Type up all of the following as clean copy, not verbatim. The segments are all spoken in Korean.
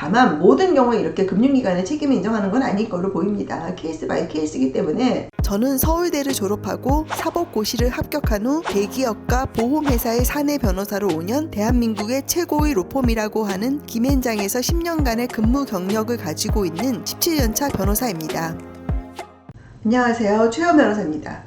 다만 모든 경우에 이렇게 금융기관의 책임을 인정하는 건 아닐 거로 보입니다. 케이스 바이 케이스이기 때문에. 저는 서울대를 졸업하고 사법고시를 합격한 후 대기업과 보험회사의 사내 변호사로 5년, 대한민국의 최고의 로펌이라고 하는 김앤장에서 10년간의 근무 경력을 가지고 있는 17년차 변호사입니다. 안녕하세요. 최현 변호사입니다.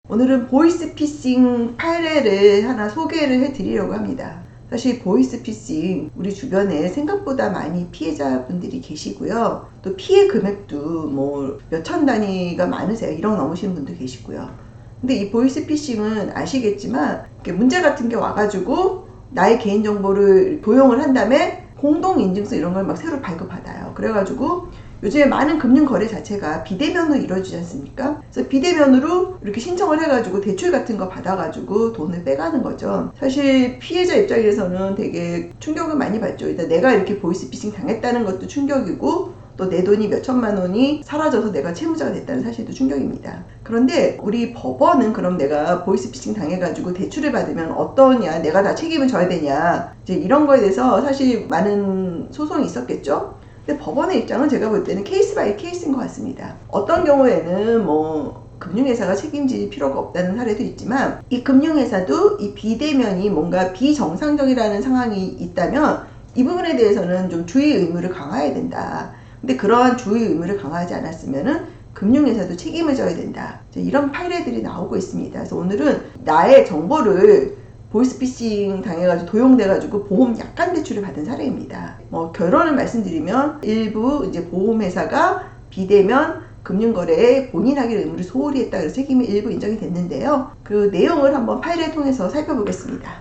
오늘은 보이스피싱 판례를 하나 소개를 해드리려고 합니다. 사실 보이스피싱 우리 주변에 생각보다 많이 피해자분들이 계시고요. 또 피해 금액도 뭐 몇천 단위가 많으세요. 1억 넘으시는 분도 계시고요. 근데 이 보이스피싱은 아시겠지만 문자 같은 게 와가지고 나의 개인정보를 도용을 한 다음에 공동인증서 이런 걸 막 새로 발급받아요. 그래가지고 요즘에 많은 금융거래 자체가 비대면으로 이루어지지 않습니까? 그래서 비대면으로 이렇게 신청을 해가지고 대출 같은 거 받아가지고 돈을 빼가는 거죠. 사실 피해자 입장에서는 되게 충격을 많이 받죠. 일단 내가 이렇게 보이스피싱 당했다는 것도 충격이고 또 내 돈이 몇천만 원이 사라져서 내가 채무자가 됐다는 사실도 충격입니다. 그런데 우리 법원은 그럼 내가 보이스피싱 당해가지고 대출을 받으면 어떠냐, 내가 다 책임을 져야 되냐, 이제 이런 거에 대해서 사실 많은 소송이 있었겠죠. 근데 법원의 입장은 제가 볼 때는 케이스 바이 케이스인 것 같습니다. 어떤 경우에는 뭐 금융회사가 책임질 필요가 없다는 사례도 있지만 이 금융회사도 이 비대면이 뭔가 비정상적이라는 상황이 있다면 이 부분에 대해서는 좀 주의 의무를 강화해야 된다. 근데 그러한 주의 의무를 강화하지 않았으면은 금융회사도 책임을 져야 된다. 이런 판례들이 나오고 있습니다. 그래서 오늘은 나의 정보를 보이스피싱 당해가지고 도용돼가지고 보험 약관 대출을 받은 사례입니다. 결론을 말씀드리면 일부 이제 보험회사가 비대면 금융거래에 본인 하길 의무를 소홀히 했다. 그래서 책임이 일부 인정이 됐는데요. 그 내용을 한번 판례를 통해서 살펴보겠습니다.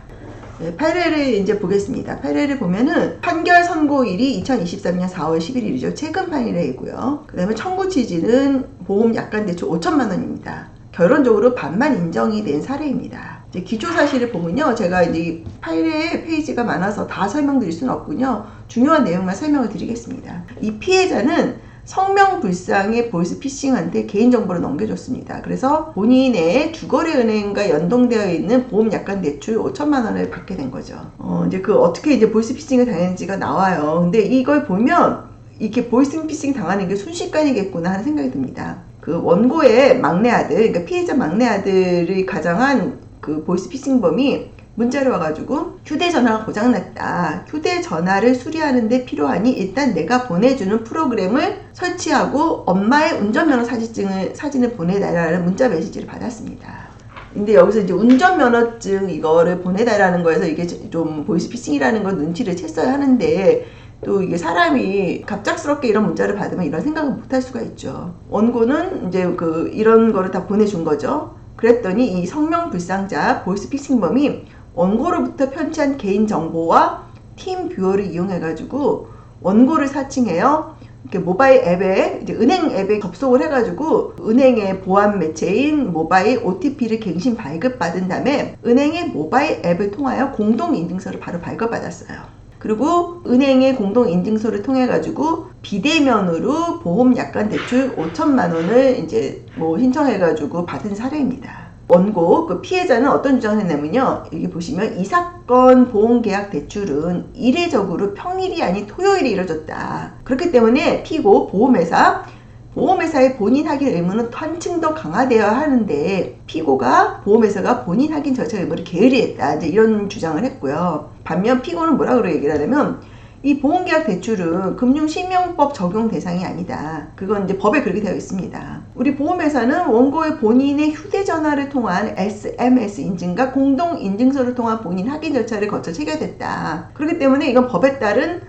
네, 판례를 이제 보겠습니다. 판례를 보면은 판결 선고일이 2023년 4월 11일이죠. 최근 판례이고요. 그 다음에 청구 취지는 보험 약관 대출 5천만 원입니다. 결론적으로 반만 인정이 된 사례입니다. 이제 기초 사실을 보면요. 제가 이제 판례 페이지가 많아서 다 설명드릴 수는 없군요. 중요한 내용만 설명을 드리겠습니다. 이 피해자는 성명불상의 보이스피싱한테 개인정보를 넘겨줬습니다. 그래서 본인의 주거래은행과 연동되어 있는 보험 약관 대출 5천만 원을 받게 된 거죠. 이제 어떻게 이제 보이스피싱을 당했는지가 나와요. 근데 이걸 보면 이렇게 보이스피싱 당하는 게 순식간이겠구나 하는 생각이 듭니다. 그 원고의 막내 아들, 그러니까 피해자 막내 아들이 가장한 그 보이스피싱범이 문자로 와가지고 휴대전화가 고장났다. 휴대전화를 수리하는 데 필요하니 일단 내가 보내주는 프로그램을 설치하고 엄마의 운전면허 사진을 보내달라는 문자 메시지를 받았습니다. 근데 여기서 이제 운전면허증 이거를 보내달라는 거에서 이게 좀 보이스피싱이라는 걸 눈치를 챘어야 하는데 또 이게 사람이 갑작스럽게 이런 문자를 받으면 이런 생각을 못 할 수가 있죠. 원고는 이제 이런 거를 다 보내준 거죠. 그랬더니 이 성명불상자 보이스피싱범이 원고로부터 편취한 개인정보와 팀뷰어를 이용해가지고 원고를 사칭해요. 이렇게 모바일 앱에, 이제 은행 앱에 접속을 해가지고 은행의 보안 매체인 모바일 OTP를 갱신 발급받은 다음에 은행의 모바일 앱을 통하여 공동인증서를 바로 발급받았어요. 그리고 은행의 공동인증서를 통해 가지고 비대면으로 보험 약관 대출 5천만 원을 이제 신청해 가지고 받은 사례입니다. 원고 그 피해자는 어떤 주장을 했냐면요. 여기 보시면 이 사건 보험계약 대출은 이례적으로 평일이 아닌 토요일에 이뤄졌다. 그렇기 때문에 피고 보험회사의 본인 확인 의무는 한층 더 강화되어야 하는데 피고가 보험회사가 본인 확인 절차 의무를 게으리했다. 이제 이런 주장을 했고요. 반면 피고는 뭐라고 얘기를 하냐면 이 보험계약 대출은 금융실명법 적용 대상이 아니다. 그건 이제 법에 그렇게 되어 있습니다. 우리 보험회사는 원고의 본인의 휴대전화를 통한 SMS 인증과 공동인증서를 통한 본인 확인 절차를 거쳐 체결됐다. 그렇기 때문에 이건 법에 따른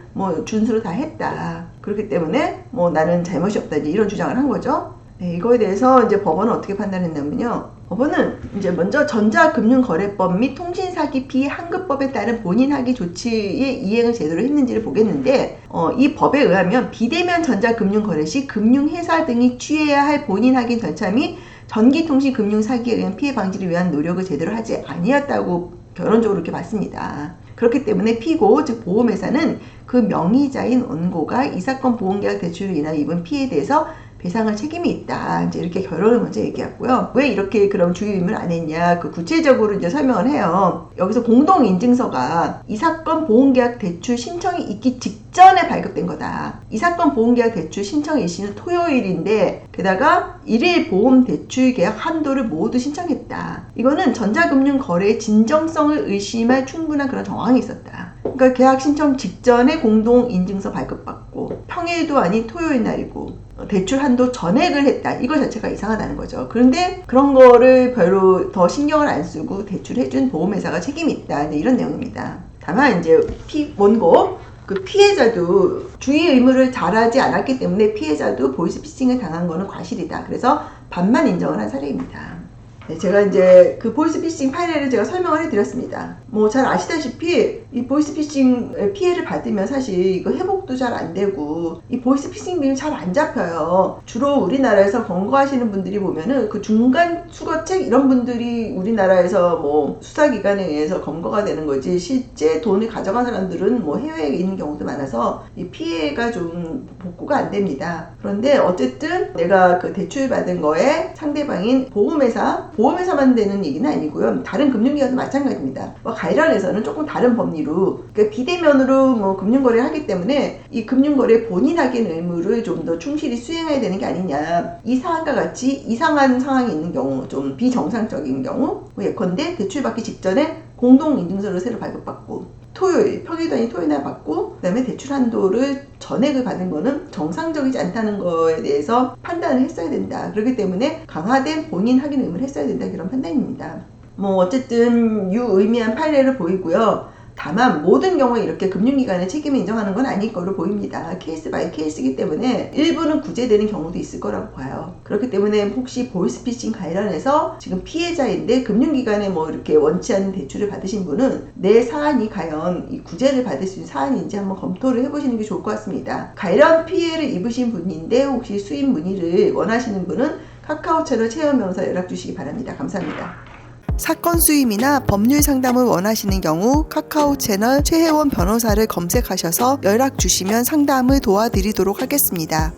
준수를 다 했다. 그렇기 때문에 나는 잘못이 없다. 이제 이런 주장을 한 거죠. 네, 이거에 대해서 이제 법원은 어떻게 판단했냐면요. 법원은 이제 먼저 전자금융거래법 및 통신사기 피해 환급법에 따른 본인 확인 조치의 이행을 제대로 했는지를 보겠는데 이 법에 의하면 비대면 전자금융거래 시 금융회사 등이 취해야 할 본인 확인 절차 및 전기통신금융사기에 의한 피해 방지를 위한 노력을 제대로 하지 아니었다고 결론적으로 이렇게 봤습니다. 그렇기 때문에 피고, 즉 보험회사는 그 명의자인 원고가 이 사건 보험계약 대출로 인하여 입은 피해에 대해서 배상할 책임이 있다. 이제 이렇게 결론을 먼저 얘기했고요. 왜 이렇게 그럼 주의 의무를 안 했냐? 그 구체적으로 이제 설명을 해요. 여기서 공동 인증서가 이 사건 보험계약 대출 신청이 있기 직전에 발급된 거다. 이 사건 보험계약 대출 신청 일시는 토요일인데 게다가 1일 보험 대출 계약 한도를 모두 신청했다. 이거는 전자금융 거래의 진정성을 의심할 충분한 그런 정황이 있었다. 그러니까 계약 신청 직전에 공동 인증서 발급받고 평일도 아닌 토요일 날이고 대출 한도 전액을 했다. 이거 자체가 이상하다는 거죠. 그런데 그런 거를 별로 더 신경을 안 쓰고 대출해준 보험회사가 책임이 있다. 이런 내용입니다. 다만 이제 원고 그 피해자도 주의 의무를 잘하지 않았기 때문에 피해자도 보이스피싱을 당한 거는 과실이다. 그래서 반만 인정을 한 사례입니다. 네, 제가 이제 그 보이스피싱 판례를 제가 설명을 해드렸습니다. 뭐 잘 아시다시피 이 보이스피싱 피해를 받으면 사실 이거 회복도 잘 안 되고 이 보이스피싱 비율 잘 안 잡혀요. 주로 우리나라에서 검거하시는 분들이 보면은 그 중간 수거책 이런 분들이 우리나라에서 뭐 수사기관에 의해서 검거가 되는 거지 실제 돈을 가져간 사람들은 뭐 해외에 있는 경우도 많아서 이 피해가 좀 복구가 안 됩니다. 그런데 어쨌든 내가 그 대출 받은 거에 상대방인 보험회사만 되는 얘기는 아니고요. 다른 금융기관도 마찬가지입니다. 뭐 가이란에서는 조금 다른 법리로 그러니까 비대면으로 뭐 금융거래를 하기 때문에 이 금융거래 본인 확인 의무를 좀 더 충실히 수행해야 되는 게 아니냐. 이 사안과 같이 이상한 상황이 있는 경우, 좀 비정상적인 경우, 뭐 예컨대 대출받기 직전에 공동인증서를 새로 발급받고 평일도 아닌 토요일 날 받고 그다음에 대출 한도를 전액을 받은 거는 정상적이지 않다는 거에 대해서 판단을 했어야 된다. 그렇기 때문에 강화된 본인 확인 의무를 했어야 된다. 그런 판단입니다. 뭐 어쨌든 유의미한 판례를 보이고요. 다만 모든 경우에 이렇게 금융기관의 책임을 인정하는 건 아닐 거로 보입니다. 케이스 바이 케이스이기 때문에 일부는 구제되는 경우도 있을 거라고 봐요. 그렇기 때문에 혹시 보이스피싱 관련해서 지금 피해자인데 금융기관에 뭐 이렇게 원치 않는 대출을 받으신 분은 내 사안이 과연 이 구제를 받을 수 있는 사안인지 한번 검토를 해보시는 게 좋을 것 같습니다. 관련 피해를 입으신 분인데 혹시 수입 문의를 원하시는 분은 카카오 채널 최혜원 변호사 연락 주시기 바랍니다. 감사합니다. 사건 수임이나 법률 상담을 원하시는 경우 카카오 채널 최혜원 변호사를 검색하셔서 연락 주시면 상담을 도와드리도록 하겠습니다.